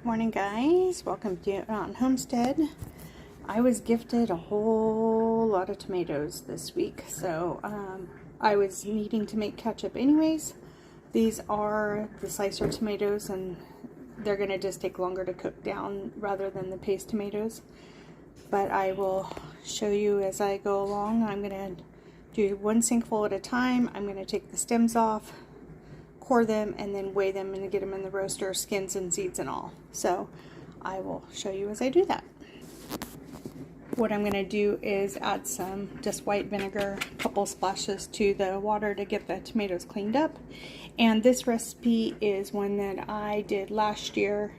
Morning guys, welcome to Homestead. I was gifted a whole lot of tomatoes this week, so I was needing to make ketchup anyways. These are the slicer tomatoes and they're going to just take longer to cook down rather than the paste tomatoes. But I will show you as I go along. I'm going to do one sinkful at a time. I'm going to take the stems off, core them, and then weigh them and get them in the roaster, skins and seeds and all. So I will show you as I do that. What I'm going to do is add some just white vinegar, a couple splashes to the water to get the tomatoes cleaned up. And this recipe is one that I did last year,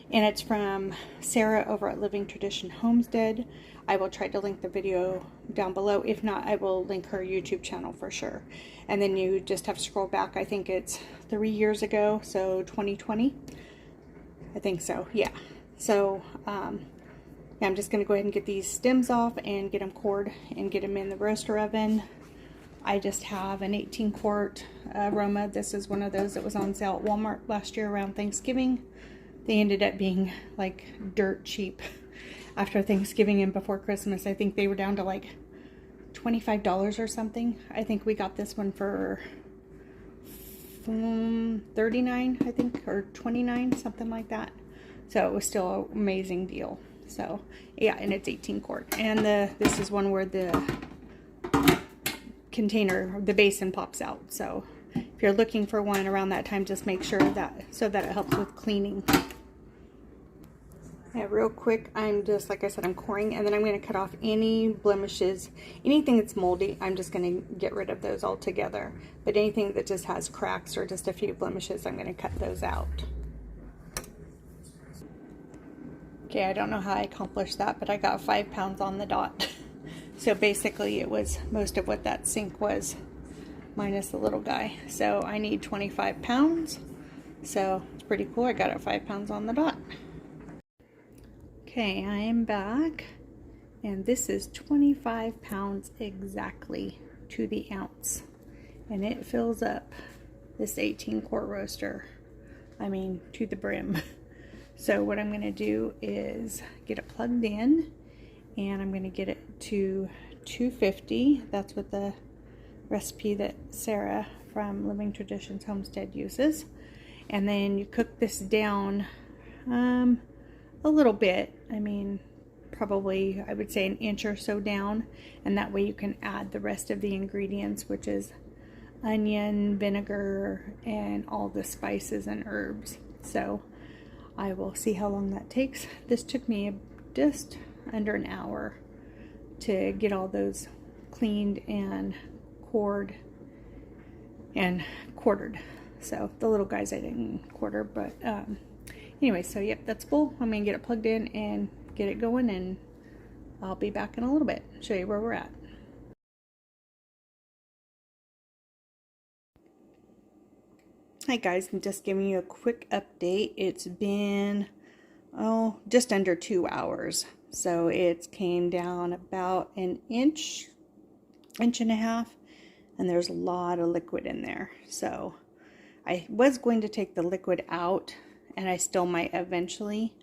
and it's from Sara over at Living Tradition Homestead. I will try to link the video down below. If not, I will link her YouTube channel for sure. And then you just have to scroll back. I think it's 3 years ago, so 2020. I think so, yeah. So yeah, I'm just going to go ahead and get these stems off and get them cored and get them in the roaster oven. I just have an 18-quart aroma. This is one of those that was on sale at Walmart last year around Thanksgiving. They ended up being like dirt cheap after Thanksgiving and before Christmas. I think they were down to like $25 or something. I think we got this one for $39, I think, or $29, something like that. So it was still an amazing deal. So yeah, and it's 18 quart. And this is one where the container, the basin pops out. So if you're looking for one around that time, just make sure that so that it helps with cleaning. Yeah, real quick, I'm just, like I said, I'm coring, and then I'm going to cut off any blemishes, anything that's moldy. I'm just going to get rid of those altogether. But anything that just has cracks or just a few blemishes, I'm going to cut those out. Okay, I don't know how I accomplished that, but I got 5 pounds on the dot. So basically it was most of what that sink was, minus the little guy. So I need 25 pounds. So it's pretty cool. I got it 5 pounds on the dot. Okay, I am back, and this is 25 pounds exactly to the ounce, and it fills up this 18-quart roaster, I mean to the brim. So what I'm going to do is get it plugged in, and I'm going to get it to 250. That's what the recipe that Sara from Living Traditions Homestead uses. And then you cook this down a little bit. I mean, probably I would say an inch or so down, and that way you can add the rest of the ingredients, which is onion, vinegar, and all the spices and herbs. So I will see how long that takes. This took me just under an hour to get all those cleaned and cored and quartered. So the little guys I didn't quarter, but anyway, so yep, that's full. I'm going to get it plugged in and get it going, and I'll be back in a little bit, show you where we're at. Hi guys, I'm just giving you a quick update. It's been, just under 2 hours. So it came down about an inch and a half, and there's a lot of liquid in there. So I was going to take the liquid out, and I still might eventually,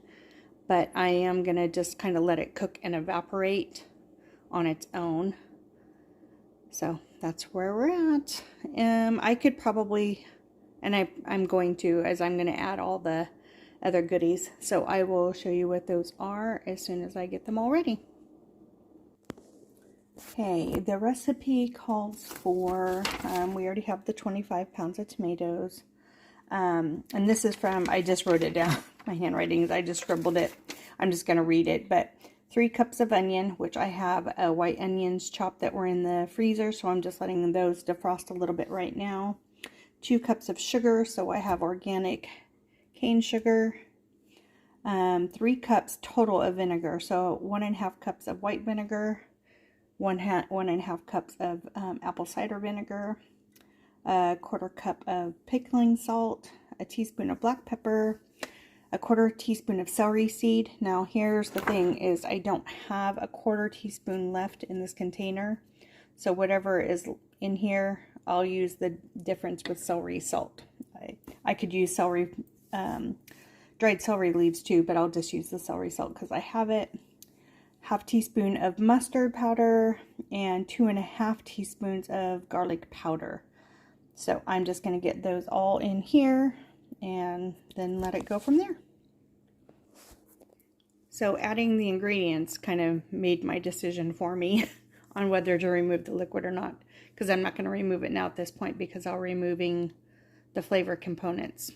but I am going to just kind of let it cook and evaporate on its own. So that's where we're at. I could probably, and I'm going to, as I'm going to add all the other goodies. So I will show you what those are as soon as I get them all ready. Okay, the recipe calls for, we already have the 25 pounds of tomatoes. And this is from, I just wrote it down. My handwriting is, I just scribbled it. I'm just going to read it. But 3 cups of onion, which I have white onions chopped that were in the freezer. So I'm just letting those defrost a little bit right now. 2 cups of sugar. So I have organic cane sugar. 3 cups total of vinegar. So 1.5 cups of white vinegar. 1.5 cups of apple cider vinegar. A 1/4 cup of pickling salt, a teaspoon of black pepper, a 1/4 teaspoon of celery seed. Now here's the thing, is I don't have a 1/4 teaspoon left in this container, so whatever is in here, I'll use the difference with celery salt. I could use celery dried celery leaves too, but I'll just use the celery salt because I have it. 1/2 teaspoon of mustard powder and 2.5 teaspoons of garlic powder. So I'm just going to get those all in here and then let it go from there. So adding the ingredients kind of made my decision for me on whether to remove the liquid or not, because I'm not going to remove it now at this point because I'm removing the flavor components.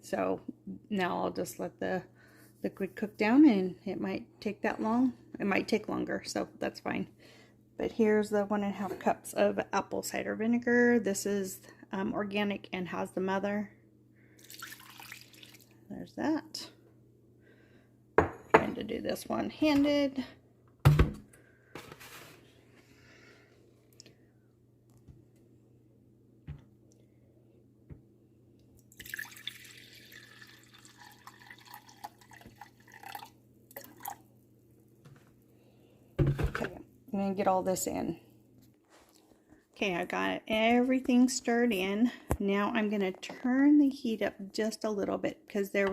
So now I'll just let the liquid cook down, and it might take that long. It might take longer, so that's fine. But here's the 1.5 cups of apple cider vinegar. This is organic and has the mother. There's that. Trying to do this one-handed. Okay, I'm gonna get all this in. Okay, I got everything stirred in. Now I'm gonna turn the heat up just a little bit because the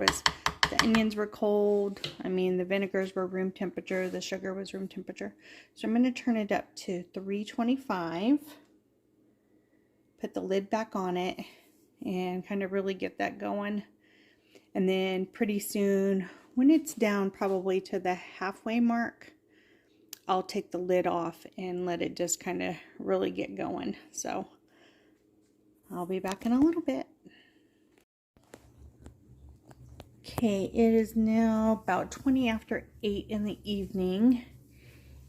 onions were cold. I mean, the vinegars were room temperature. The sugar was room temperature. So I'm going to turn it up to 325. Put the lid back on it and kind of really get that going. And then pretty soon, when it's down probably to the halfway mark, I'll take the lid off and let it just kind of really get going. So I'll be back in a little bit. Okay, it is now about 20 after 8 in the evening,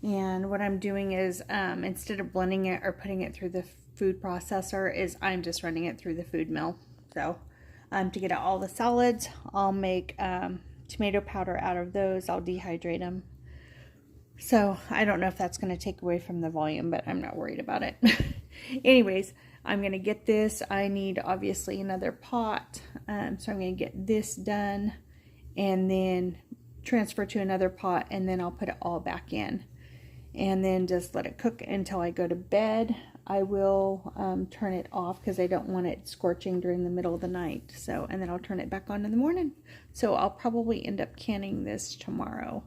and what I'm doing is instead of blending it or putting it through the food processor, is I'm just running it through the food mill. So to get out all the solids, I'll make tomato powder out of those. I'll dehydrate them. So I don't know if that's going to take away from the volume, but I'm not worried about it. Anyways, I'm going to get this. I need obviously another pot. So I'm going to get this done and then transfer to another pot, and then I'll put it all back in. And then just let it cook until I go to bed. I will turn it off because I don't want it scorching during the middle of the night. So, and then I'll turn it back on in the morning. So I'll probably end up canning this tomorrow.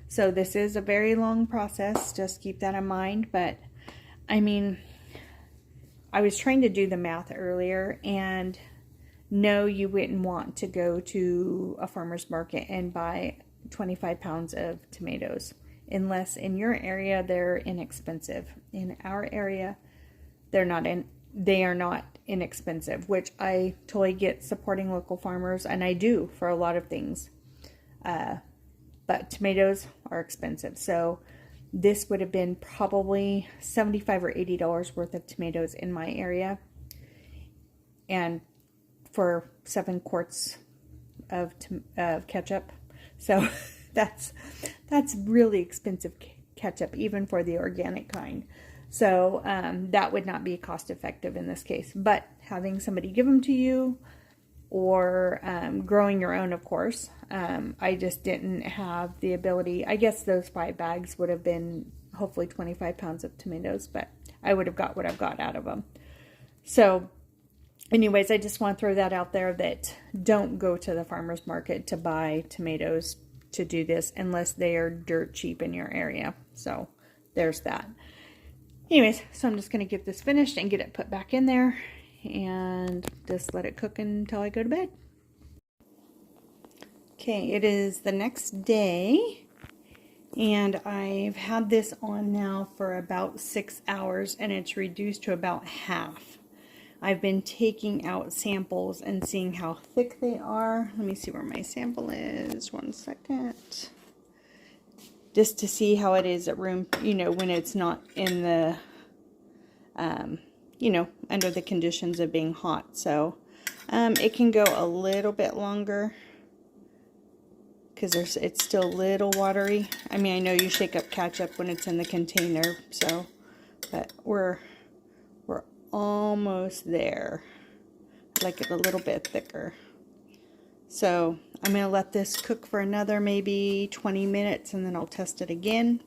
So this is a very long process. Just keep that in mind. But I mean, I was trying to do the math earlier, and no, you wouldn't want to go to a farmer's market and buy 25 pounds of tomatoes unless in your area they're inexpensive. In our area, they are not inexpensive, which I totally get supporting local farmers, and I do for a lot of things. But tomatoes are expensive. So this would have been probably $75 or $80 worth of tomatoes in my area. And for 7 quarts of ketchup. So that's really expensive ketchup, even for the organic kind. So that would not be cost effective in this case. But having somebody give them to you, or growing your own, of course. I just didn't have the ability. I guess those 5 bags would have been hopefully 25 pounds of tomatoes, but I would have got what I've got out of them. So anyways, I just want to throw that out there, that don't go to the farmer's market to buy tomatoes to do this unless they are dirt cheap in your area. So there's that. Anyways, so I'm just going to get this finished and get it put back in there and just let it cook until I go to bed. Okay, it is the next day, and I've had this on now for about 6 hours, and it's reduced to about half. I've been taking out samples and seeing how thick they are. Let me see where my sample is. 1 second. Just to see how it is at room, when it's not in the, under the conditions of being hot. So it can go a little bit longer because it's still a little watery. I mean, I know you shake up ketchup when it's in the container, so, but we're almost there. I like it a little bit thicker. So I'm going to let this cook for another maybe 20 minutes, and then I'll test it again.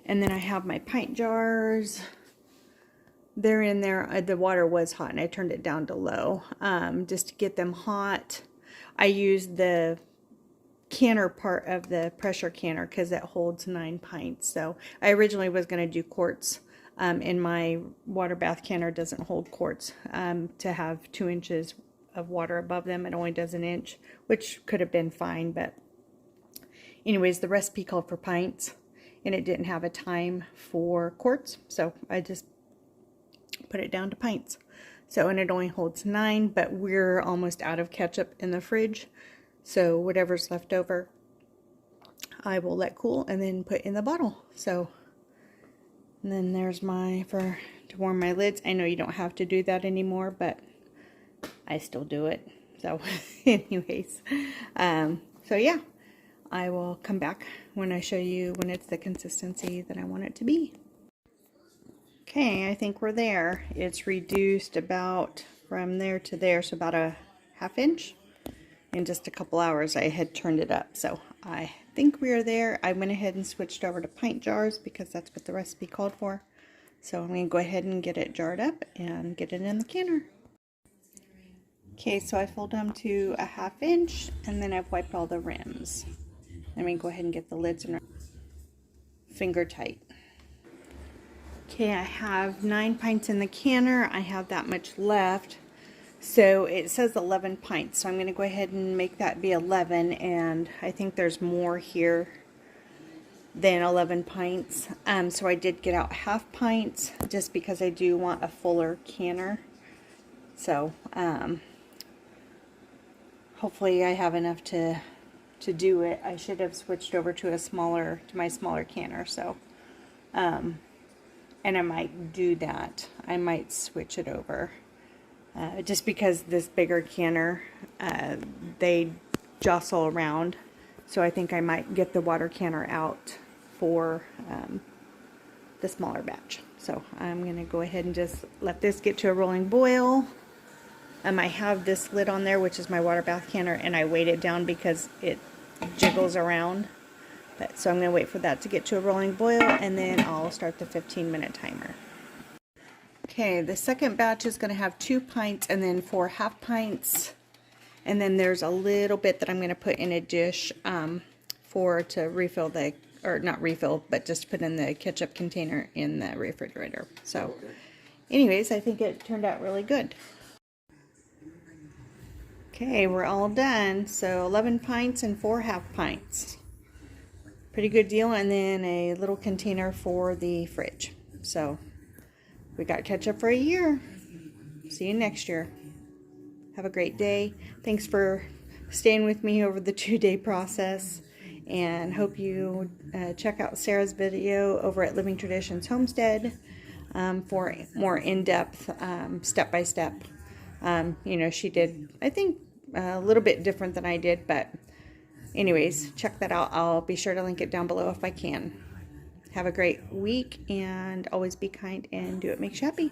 And then I have my pint jars. They're in there. The water was hot, and I turned it down to low just to get them hot. I use the canner part of the pressure canner because it holds 9 pints. So I originally was going to do quarts, and my water bath canner doesn't hold quarts. To have 2 inches of water above them, it only does 1 inch, which could have been fine, but anyways, the recipe called for pints, and it didn't have a time for quarts, so I just put it down to pints. So, and it only holds 9, but we're almost out of ketchup in the fridge, so whatever's left over, I will let cool and then put in the bottle. So, and then there's to warm my lids. I know you don't have to do that anymore, but I still do it. So, anyways, so yeah. I will come back when I show you when it's the consistency that I want it to be. Okay, I think we're there. It's reduced about from there to there, so about a 1/2 inch. In just a couple hours I had turned it up, so I think we are there. I went ahead and switched over to pint jars because that's what the recipe called for. So I'm going to go ahead and get it jarred up and get it in the canner. Okay, so I filled them to a 1/2 inch, and then I've wiped all the rims. Let me go ahead and get the lids and finger tight. Okay, I have 9 pints in the canner. I have that much left. So it says 11 pints. So I'm going to go ahead and make that be 11. And I think there's more here than 11 pints. So I did get out 1/2 pints just because I do want a fuller canner. So hopefully I have enough to do it. I should have switched over to my smaller canner, so and I might do that. I might switch it over just because this bigger canner, they jostle around, so I think I might get the water canner out for the smaller batch. So I'm gonna go ahead and just let this get to a rolling boil. I have this lid on there, which is my water bath canner, and I weight it down because it jiggles around. So I'm going to wait for that to get to a rolling boil, and then I'll start the 15-minute timer. Okay, the second batch is going to have 2 pints and then 4 1/2 pints. And then there's a little bit that I'm going to put in a dish to refill or not refill, but just put in the ketchup container in the refrigerator. So anyways, I think it turned out really good. Okay, we're all done. So 11 pints and 4 1/2 pints. Pretty good deal. And then a little container for the fridge. So we got ketchup for a year. See you next year. Have a great day. Thanks for staying with me over the 2-day process. And hope you check out Sarah's video over at Living Traditions Homestead for more in-depth, step-by-step. You know, she did, I think, a little bit different than I did, but anyways, check that out. I'll be sure to link it down below if I can. Have a great week, and always be kind and do what makes you happy.